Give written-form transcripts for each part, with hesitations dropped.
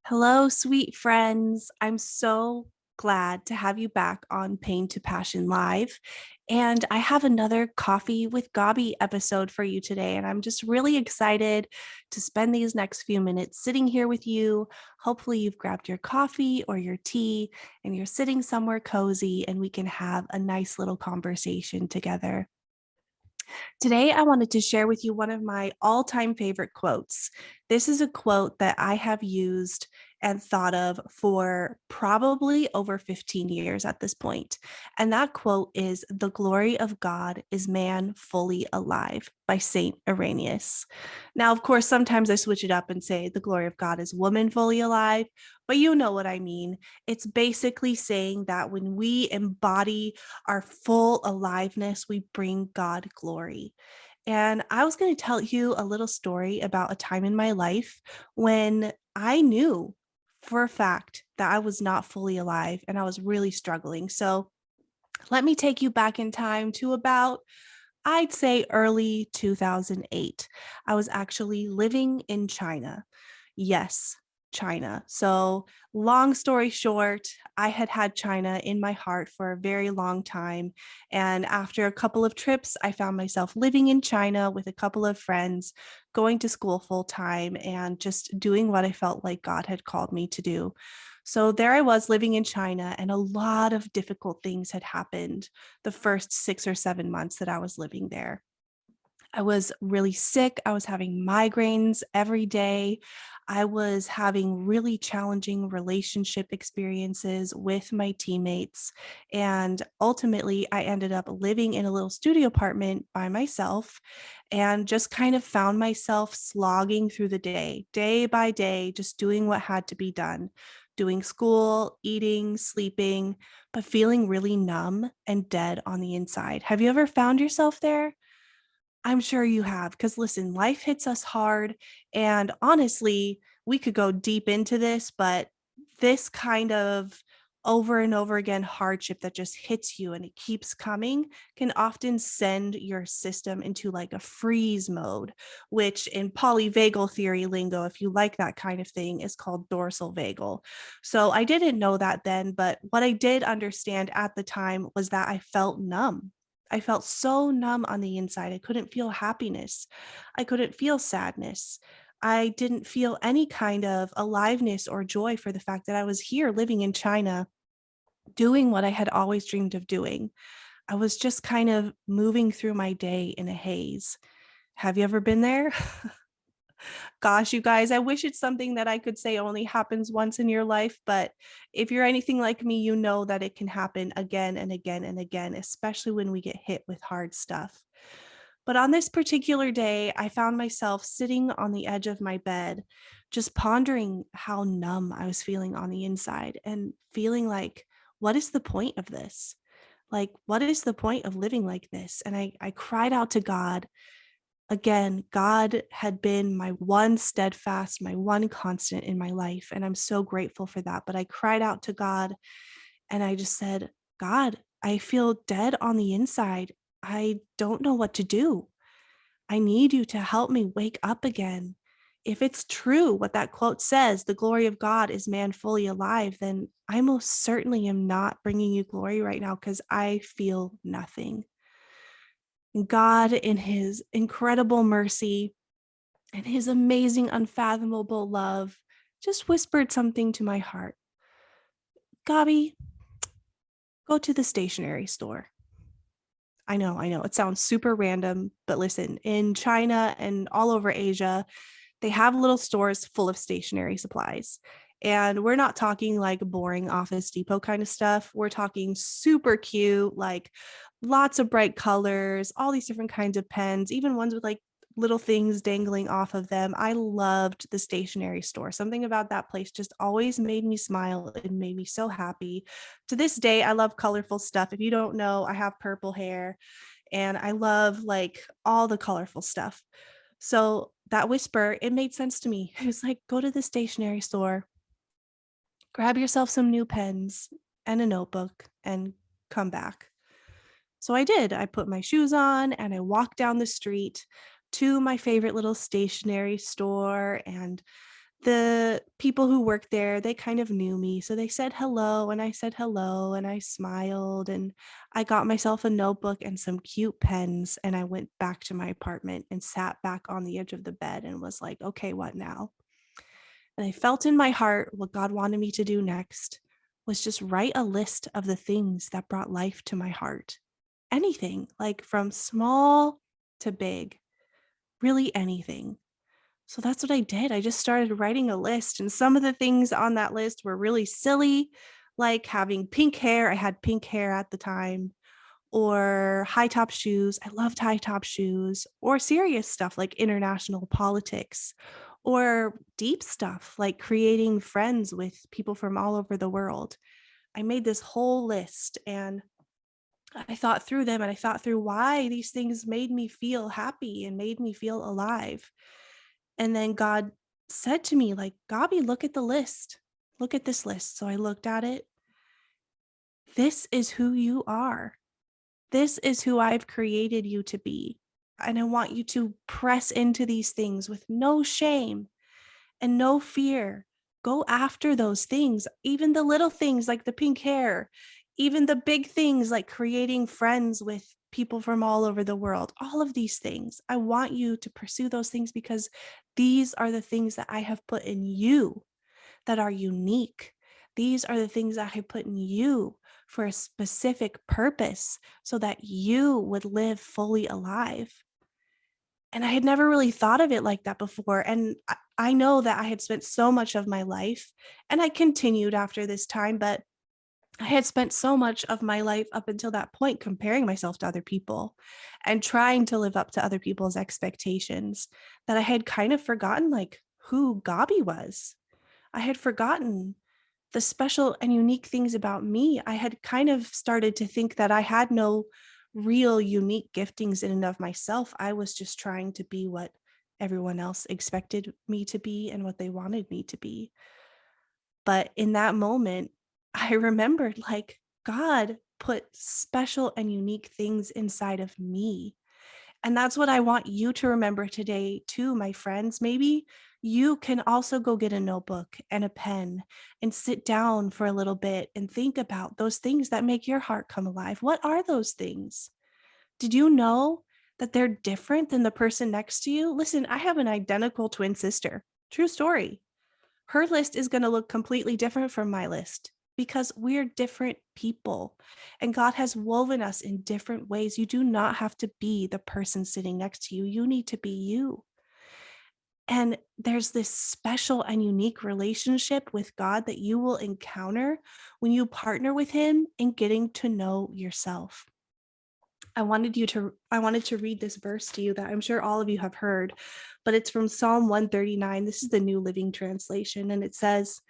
Hello, sweet friends. I'm so glad to have you back on Pain to Passion Live. And I have another Coffee with Gabi episode for you today. And I'm just really excited to spend these next few minutes sitting here with you. Hopefully, you've grabbed your coffee or your tea and you're sitting somewhere cozy and we can have a nice little conversation together. Today, I wanted to share with you one of my all time favorite quotes. This is a quote that I have used and thought of for probably over 15 years at this point. And that quote is "The glory of God is man fully alive" by Saint Irenaeus. Now, of course, sometimes I switch it up and say "The glory of God is woman fully alive," but you know what I mean. It's basically saying that when we embody our full aliveness, we bring God glory. And I was going to tell you a little story about a time in my life when I knew for a fact that I was not fully alive and I was really struggling. So let me take you back in time to about, I'd say, early 2008. I was actually living in China. Yes, China. So, long story short, I had had China in my heart for a very long time. And after a couple of trips, I found myself living in China with a couple of friends, going to school full time, and just doing what I felt like God had called me to do. So, there I was living in China, and a lot of difficult things had happened the first 6 or 7 months that I was living there. I was really sick. I was having migraines every day. I was having really challenging relationship experiences with my teammates. And ultimately, I ended up living in a little studio apartment by myself and just kind of found myself slogging through the day by day, just doing what had to be done, doing school, eating, sleeping, but feeling really numb and dead on the inside. Have you ever found yourself there? I'm sure you have, because listen, life hits us hard. And honestly, we could go deep into this, but this kind of over and over again hardship that just hits you and it keeps coming can often send your system into like a freeze mode, which in polyvagal theory lingo, if you like that kind of thing, is called dorsal vagal. So I didn't know that then, but what I did understand at the time was that I felt numb. I felt so numb on the inside. I couldn't feel happiness. I couldn't feel sadness. I didn't feel any kind of aliveness or joy for the fact that I was here living in China, doing what I had always dreamed of doing. I was just kind of moving through my day in a haze. Have you ever been there? Gosh, you guys, I wish it's something that I could say only happens once in your life, but if you're anything like me, you know that it can happen again and again and again, especially when we get hit with hard stuff. But on this particular day, I found myself sitting on the edge of my bed, just pondering how numb I was feeling on the inside and feeling like, what is the point of this? Like, what is the point of living like this? And I cried out to God. Again, God had been my one steadfast, my one constant in my life. And I'm so grateful for that. But I cried out to God and I just said, God, I feel dead on the inside. I don't know what to do. I need you to help me wake up again. If it's true what that quote says, the glory of God is man fully alive, then I most certainly am not bringing you glory right now because I feel nothing. And God, in his incredible mercy and his amazing, unfathomable love, just whispered something to my heart. Gabi, go to the stationery store. I know, it sounds super random, but listen, in China and all over Asia, they have little stores full of stationery supplies. And we're not talking like boring Office Depot kind of stuff. We're talking super cute, like lots of bright colors, all these different kinds of pens, even ones with like little things dangling off of them. I loved the stationery store. Something about that place just always made me smile. It made me so happy. To this day, I love colorful stuff. If you don't know, I have purple hair and I love like all the colorful stuff. So that whisper, it made sense to me. It was like, go to the stationery store, grab yourself some new pens and a notebook, and come back. So I did. I put my shoes on and I walked down the street to my favorite little stationery store. And the people who worked there, they kind of knew me. So they said hello, and I said hello, and I smiled, and I got myself a notebook and some cute pens, and I went back to my apartment and sat back on the edge of the bed and was like, okay, what now? And I felt in my heart what God wanted me to do next was just write a list of the things that brought life to my heart. Anything, like from small to big, really anything. So that's what I did. I just started writing a list, and some of the things on that list were really silly, like having pink hair. I had pink hair at the time, or high top shoes. I loved high top shoes, or serious stuff like international politics, or deep stuff like creating friends with people from all over the world. I made this whole list, and I thought through them, and I thought through why these things made me feel happy and made me feel alive. And then God said to me, like, Gabi, look at the list. Look at this list. So I looked at it. This is who you are. This is who I've created you to be. And I want you to press into these things with no shame and no fear. Go after those things, even the little things like the pink hair, even the big things like creating friends with people from all over the world. All of these things. I want you to pursue those things because these are the things that I have put in you that are unique. These are the things I have put in you for a specific purpose so that you would live fully alive. And I had never really thought of it like that before. And I know that I had spent so much of my life, and I continued after this time, but I had spent so much of my life up until that point comparing myself to other people and trying to live up to other people's expectations that I had kind of forgotten like who Gabi was. I had forgotten the special and unique things about me. I had kind of started to think that I had no real unique giftings in and of myself. I was just trying to be what everyone else expected me to be and what they wanted me to be. But in that moment, I remembered like God put special and unique things inside of me. And that's what I want you to remember today, too, my friends. Maybe you can also go get a notebook and a pen and sit down for a little bit and think about those things that make your heart come alive. What are those things? Did you know that they're different than the person next to you? Listen, I have an identical twin sister. True story. Her list is going to look completely different from my list because we're different people and God has woven us in different ways. You do not have to be the person sitting next to you. You need to be you. And there's this special and unique relationship with God that you will encounter when you partner with Him in getting to know yourself. I wanted to read this verse to you that I'm sure all of you have heard, but it's from Psalm 139. This is the New Living Translation, and it says,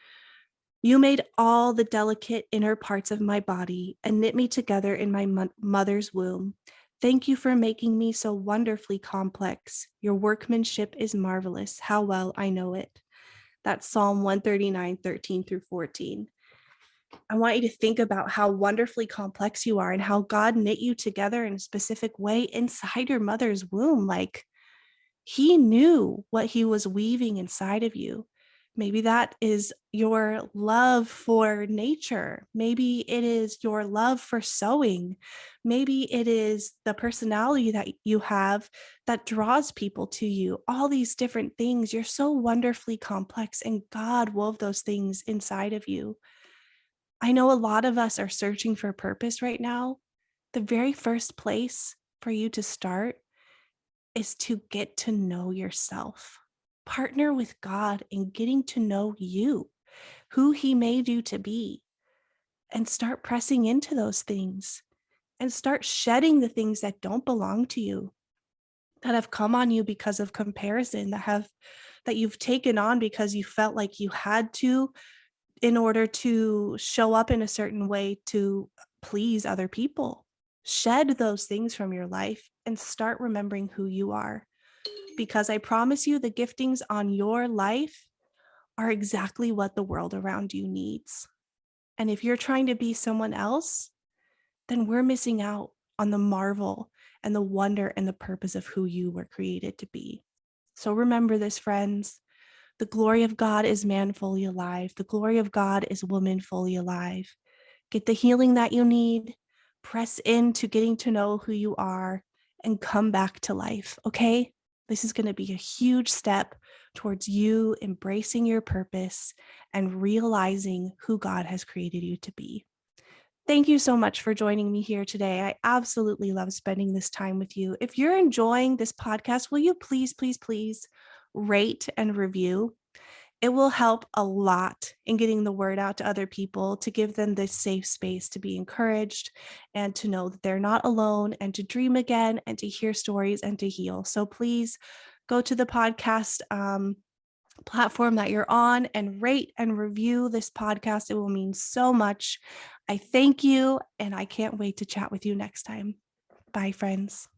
"You made all the delicate inner parts of my body and knit me together in my mother's womb. Thank you for making me so wonderfully complex. Your workmanship is marvelous. How well I know it." That's Psalm 139, 13 through 14. I want you to think about how wonderfully complex you are and how God knit you together in a specific way inside your mother's womb. Like He knew what He was weaving inside of you. Maybe that is your love for nature. Maybe it is your love for sewing. Maybe it is the personality that you have that draws people to you. All these different things. You're so wonderfully complex, and God wove those things inside of you. I know a lot of us are searching for purpose right now. The very first place for you to start is to get to know yourself. Partner with God in getting to know you, who He made you to be, and start pressing into those things and start shedding the things that don't belong to you, that have come on you because of comparison, that you've taken on because you felt like you had to in order to show up in a certain way to please other people. Shed those things from your life and start remembering who you are. Because I promise you, the giftings on your life are exactly what the world around you needs. And if you're trying to be someone else, then we're missing out on the marvel and the wonder and the purpose of who you were created to be. So remember this, friends. The glory of God is man fully alive. The glory of God is woman fully alive. Get the healing that you need. Press into getting to know who you are and come back to life, okay? This is going to be a huge step towards you embracing your purpose and realizing who God has created you to be. Thank you so much for joining me here today. I absolutely love spending this time with you. If you're enjoying this podcast, will you please, please, please rate and review? It will help a lot in getting the word out to other people, to give them this safe space to be encouraged and to know that they're not alone and to dream again and to hear stories and to heal. So please go to the podcast platform that you're on and rate and review this podcast. It will mean so much. I thank you, and I can't wait to chat with you next time. Bye, friends.